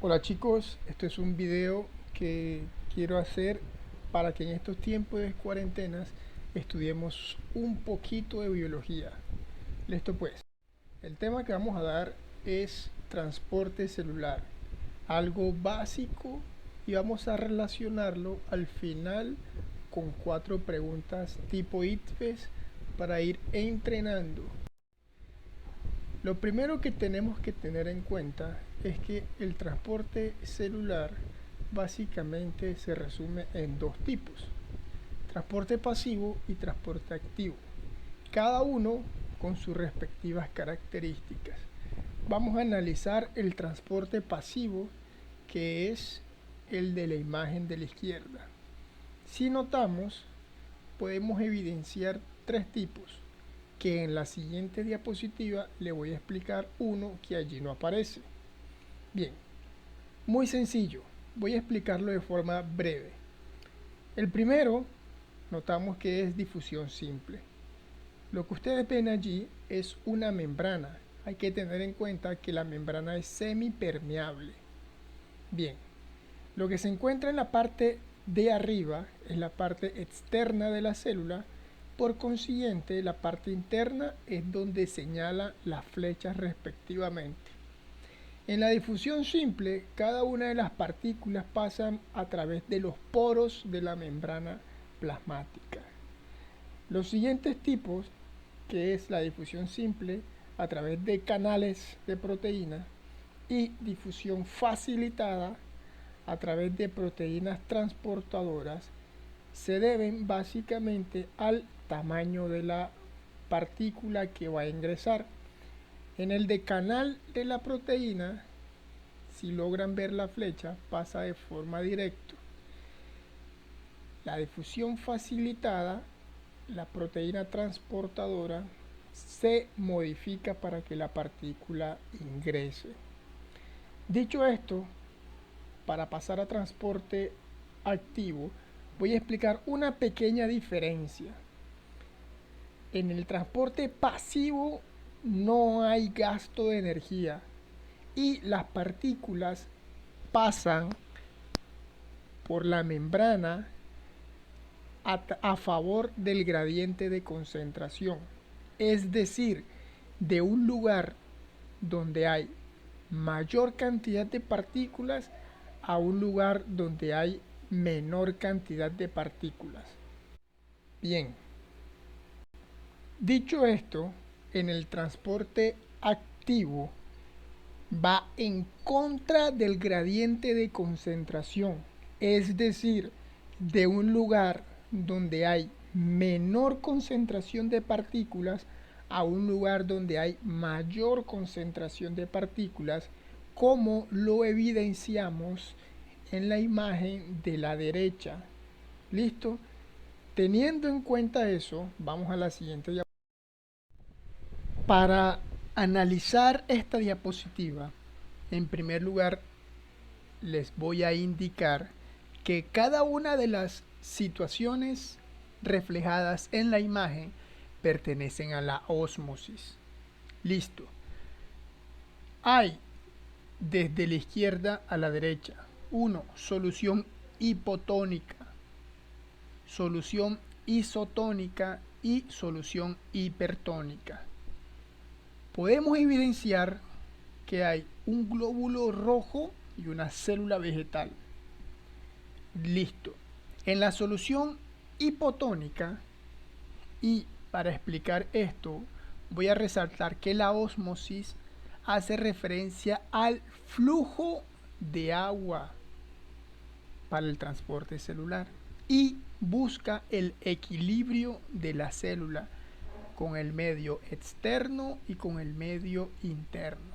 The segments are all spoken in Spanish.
Hola chicos, esto es un video que quiero hacer para que en estos tiempos de cuarentenas estudiemos un poquito de biología. Listo pues, el tema que vamos a dar es transporte celular, algo básico, y vamos a relacionarlo al final con cuatro preguntas tipo ITFES para ir entrenando. Lo primero que tenemos que tener en cuenta es que el transporte celular básicamente se resume en dos tipos: transporte pasivo y transporte activo, cada uno con sus respectivas características. Vamos a analizar el transporte pasivo, que es el de la imagen de la izquierda. Si notamos, podemos evidenciar tres tipos, que en la siguiente diapositiva le voy a explicar uno que allí no aparece. Bien, muy sencillo, voy a explicarlo de forma breve. El primero, notamos que es difusión simple. Lo que ustedes ven allí es una membrana. Hay que tener en cuenta que la membrana es semipermeable. Bien, lo que se encuentra en la parte de arriba es la parte externa de la célula. Por consiguiente, la parte interna es donde señala las flechas respectivamente. En la difusión simple, cada una de las partículas pasan a través de los poros de la membrana plasmática. Los siguientes tipos, que es la difusión simple a través de canales de proteína y difusión facilitada a través de proteínas transportadoras, se deben básicamente al tamaño de la partícula que va a ingresar. En el de canal de la proteína, si logran ver la flecha, pasa de forma directa. La difusión facilitada, la proteína transportadora se modifica para que la partícula ingrese. Dicho esto, para pasar a transporte activo, voy a explicar una pequeña diferencia. En el transporte pasivo no hay gasto de energía y las partículas pasan por la membrana a favor del gradiente de concentración. Es decir, de un lugar donde hay mayor cantidad de partículas a un lugar donde hay menor cantidad de partículas. Bien, dicho esto, en el transporte activo va en contra del gradiente de concentración, es decir, de un lugar donde hay menor concentración de partículas a un lugar donde hay mayor concentración de partículas, como lo evidenciamos en la imagen de la derecha. ¿Listo? Teniendo en cuenta eso, vamos a la siguiente diapositiva. Para analizar esta diapositiva, en primer lugar les voy a indicar que cada una de las situaciones reflejadas en la imagen pertenecen a la ósmosis. Listo. Hay desde la izquierda a la derecha: 1. Solución hipotónica, solución isotónica y solución hipertónica. Podemos evidenciar que hay un glóbulo rojo y una célula vegetal. Listo. En la solución hipotónica, y para explicar esto, voy a resaltar que la ósmosis hace referencia al flujo de agua para el transporte celular y busca el equilibrio de la célula con el medio externo y con el medio interno.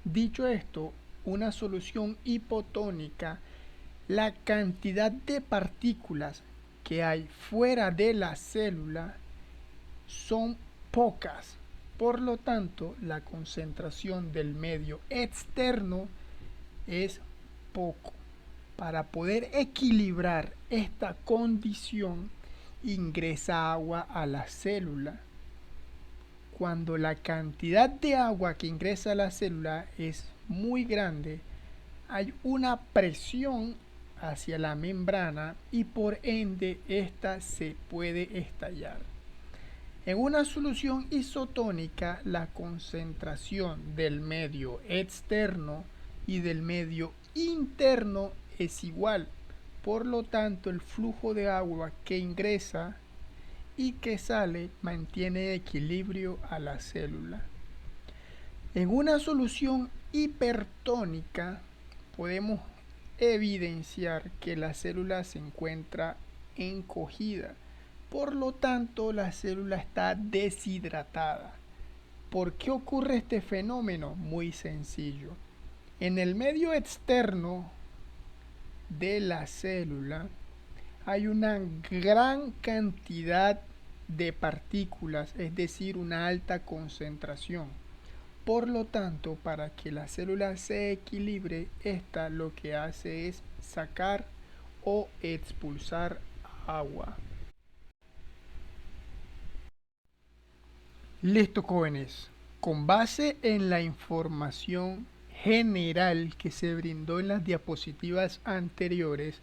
Dicho esto, una solución hipotónica, la cantidad de partículas que hay fuera de la célula son pocas. Por lo tanto, la concentración del medio externo es poco. Para poder equilibrar esta condición, ingresa agua a la célula. Cuando la cantidad de agua que ingresa a la célula es muy grande, hay una presión hacia la membrana y por ende esta se puede estallar. En una solución isotónica, la concentración del medio externo y del medio interno es igual. Por lo tanto, el flujo de agua que ingresa y que sale mantiene equilibrio a la célula. En una solución hipertónica podemos evidenciar que la célula se encuentra encogida. Por lo tanto, la célula está deshidratada. ¿Por qué ocurre este fenómeno? Muy sencillo. En el medio externo de la célula hay una gran cantidad de partículas, es decir, una alta concentración. Por lo tanto, para que la célula se equilibre, esta lo que hace es sacar o expulsar agua. Listo, jóvenes. Con base en la información general que se brindó en las diapositivas anteriores,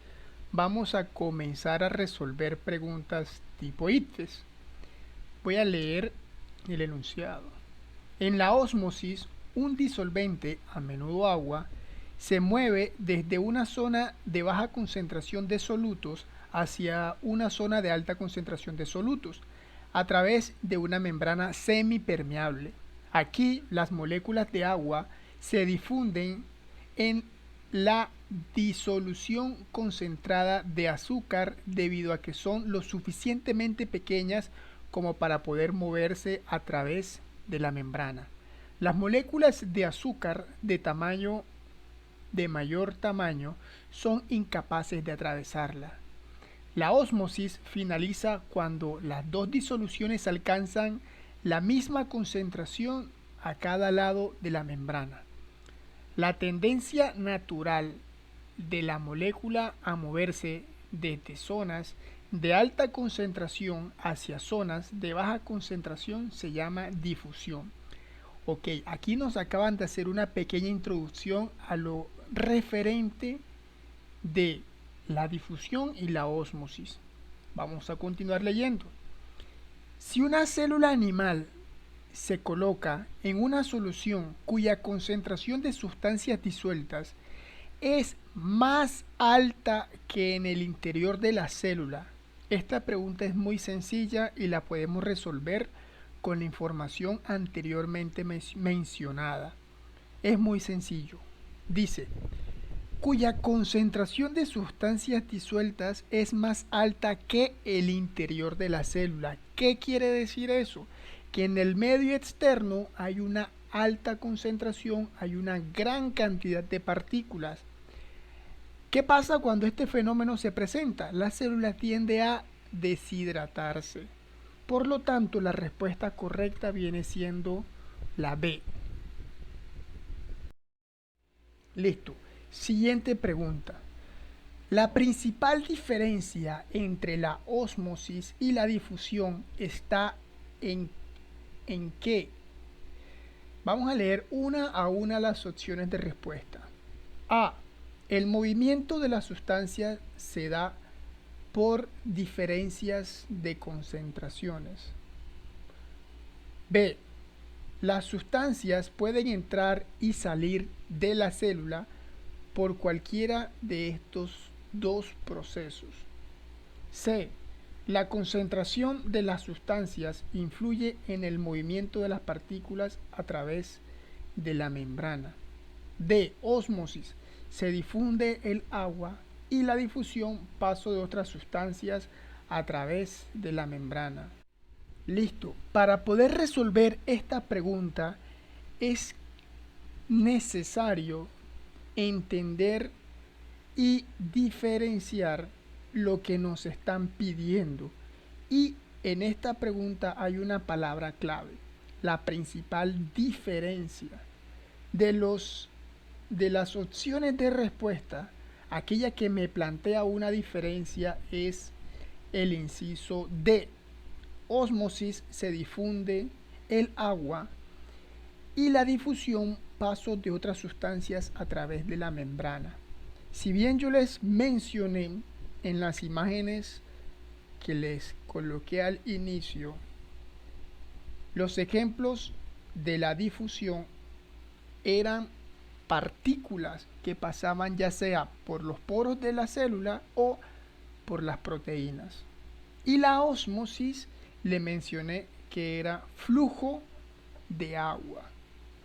vamos a comenzar a resolver preguntas tipo ITFES. Voy a leer el enunciado. En la ósmosis, un disolvente, a menudo agua, se mueve desde una zona de baja concentración de solutos hacia una zona de alta concentración de solutos a través de una membrana semipermeable. Aquí las moléculas de agua se difunden en la disolución concentrada de azúcar debido a que son lo suficientemente pequeñas como para poder moverse a través de la membrana. Las moléculas de azúcar de mayor tamaño son incapaces de atravesarla. La ósmosis finaliza cuando las dos disoluciones alcanzan la misma concentración a cada lado de la membrana. La tendencia natural de la molécula a moverse desde zonas de alta concentración hacia zonas de baja concentración se llama difusión. Ok, aquí nos acaban de hacer una pequeña introducción a lo referente de la difusión y la ósmosis. Vamos a continuar leyendo. Si una célula animal se coloca en una solución cuya concentración de sustancias disueltas es más alta que en el interior de la célula, esta pregunta es muy sencilla y la podemos resolver con la información anteriormente mencionada. Es muy sencillo. Dice, cuya concentración de sustancias disueltas es más alta que el interior de la célula. ¿Qué quiere decir eso? Que en el medio externo hay una alta concentración, hay una gran cantidad de partículas. ¿Qué pasa cuando este fenómeno se presenta? La célula tiende a deshidratarse. Por lo tanto, la respuesta correcta viene siendo la B. Listo. Siguiente pregunta. La principal diferencia entre la ósmosis y la difusión está en qué. Vamos a leer una a una las opciones de respuesta. A. El movimiento de la sustancia se da por diferencias de concentraciones. B. Las sustancias pueden entrar y salir de la célula por cualquiera de estos dos procesos. C. La concentración de las sustancias influye en el movimiento de las partículas a través de la membrana. D. Ósmosis. Se difunde el agua y la difusión, paso de otras sustancias a través de la membrana. Listo. Para poder resolver esta pregunta es necesario entender y diferenciar lo que nos están pidiendo. Y en esta pregunta hay una palabra clave, la principal diferencia de las opciones de respuesta. Aquella que me plantea una diferencia es el inciso D. Ósmosis, se difunde el agua y la difusión paso de otras sustancias a través de la membrana. Si bien yo les mencioné en las imágenes que les coloqué al inicio, los ejemplos de la difusión eran partículas que pasaban ya sea por los poros de la célula o por las proteínas. Y la ósmosis le mencioné que era flujo de agua.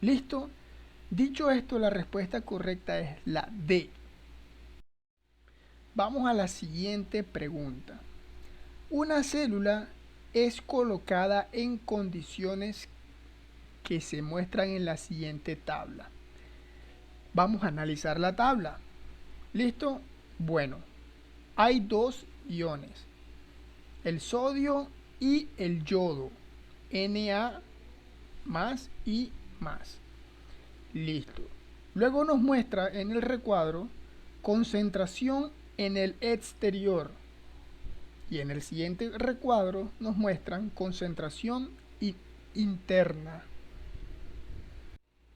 ¿Listo? Dicho esto, la respuesta correcta es la D. Vamos a la siguiente pregunta. Una célula es colocada en condiciones que se muestran en la siguiente tabla. Vamos a analizar la tabla. ¿Listo? Bueno, hay dos iones, el sodio y el yodo, Na más y más. Listo. Luego nos muestra en el recuadro concentración en el exterior. Y en el siguiente recuadro nos muestran concentración interna.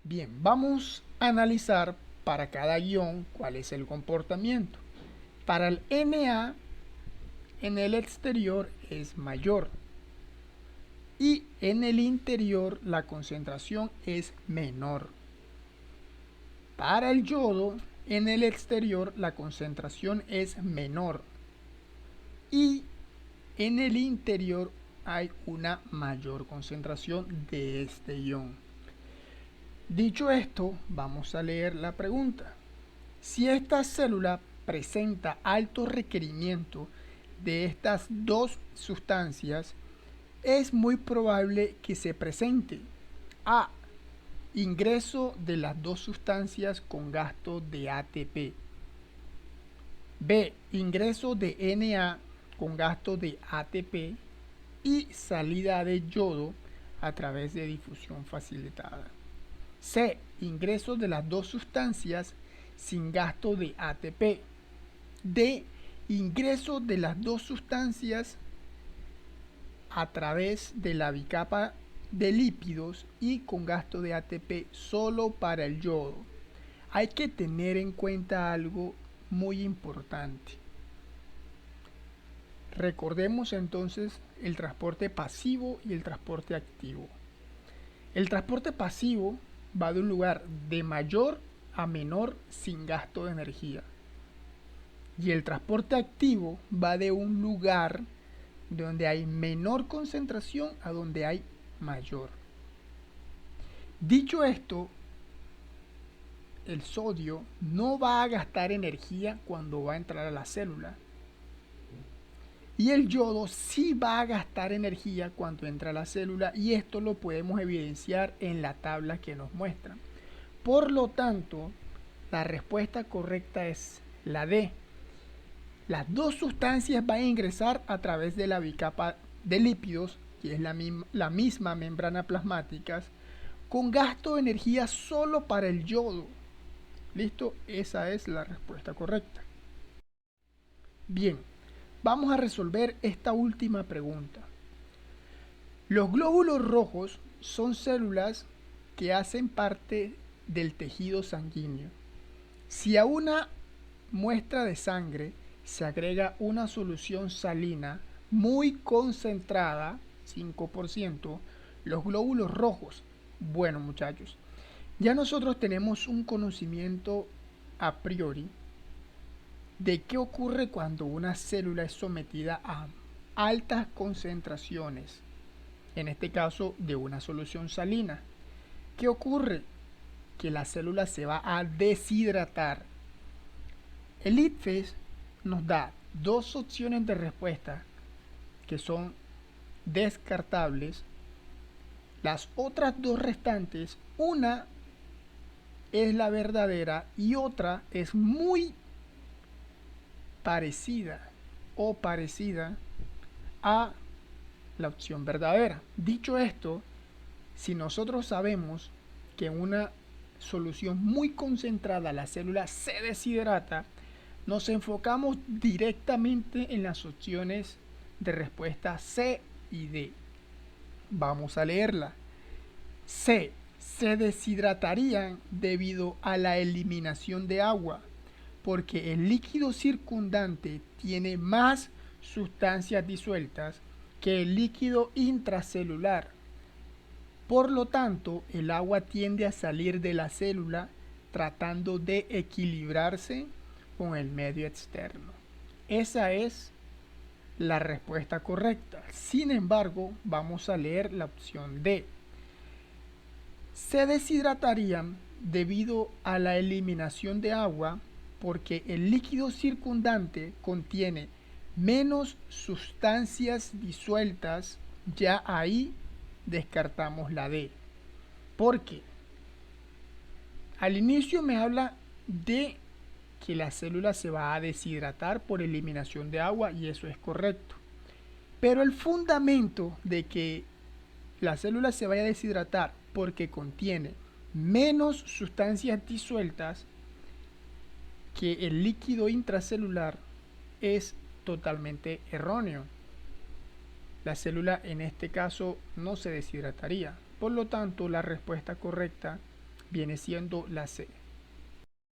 Bien, vamos a analizar para cada ion cuál es el comportamiento. Para el Na, en el exterior es mayor. Y en el interior la concentración es menor. Para el yodo, en el exterior la concentración es menor. Y en el interior hay una mayor concentración de este ion. Dicho esto, vamos a leer la pregunta. Si esta célula presenta alto requerimiento de estas dos sustancias, es muy probable que se presente A. Ingreso de las dos sustancias con gasto de ATP. B. Ingreso de Na con gasto de ATP y salida de yodo a través de difusión facilitada. C. Ingreso de las dos sustancias sin gasto de ATP. D. Ingreso de las dos sustancias a través de la bicapa de lípidos y con gasto de ATP solo para el yodo. Hay que tener en cuenta algo muy importante. Recordemos entonces el transporte pasivo y el transporte activo. El transporte pasivo va de un lugar de mayor a menor sin gasto de energía. Y el transporte activo va de un lugar donde hay menor concentración a donde hay mayor. Dicho esto, el sodio no va a gastar energía cuando va a entrar a la célula. Y el yodo sí va a gastar energía cuando entra a la célula, y esto lo podemos evidenciar en la tabla que nos muestra. Por lo tanto, la respuesta correcta es la D. Las dos sustancias van a ingresar a través de la bicapa de lípidos, que es la misma membrana plasmática, con gasto de energía solo para el yodo. ¿Listo? Esa es la respuesta correcta. Bien, vamos a resolver esta última pregunta. Los glóbulos rojos son células que hacen parte del tejido sanguíneo. Si a una muestra de sangre se agrega una solución salina muy concentrada, 5%, los glóbulos rojos, bueno muchachos, ya nosotros tenemos un conocimiento a priori de qué ocurre cuando una célula es sometida a altas concentraciones, en este caso de una solución salina. ¿Qué ocurre? Que la célula se va a deshidratar. El IPFES nos da dos opciones de respuesta que son descartables. Las otras dos restantes, una es la verdadera y otra es muy parecida a la opción verdadera. Dicho esto, si nosotros sabemos que en una solución muy concentrada la célula se deshidrata, nos enfocamos directamente en las opciones de respuesta C y D. Vamos a leerla. C. Se deshidratarían debido a la eliminación de agua, porque el líquido circundante tiene más sustancias disueltas que el líquido intracelular. Por lo tanto, el agua tiende a salir de la célula tratando de equilibrarse con el medio externo. Esa es la respuesta correcta. Sin embargo, vamos a leer la opción D. Se deshidratarían debido a la eliminación de agua porque el líquido circundante contiene menos sustancias disueltas. Ya ahí descartamos la D. Porque al inicio me habla de que la célula se va a deshidratar por eliminación de agua y eso es correcto. Pero el fundamento de que la célula se vaya a deshidratar porque contiene menos sustancias disueltas que el líquido intracelular es totalmente erróneo. La célula en este caso no se deshidrataría. Por lo tanto, la respuesta correcta viene siendo la C.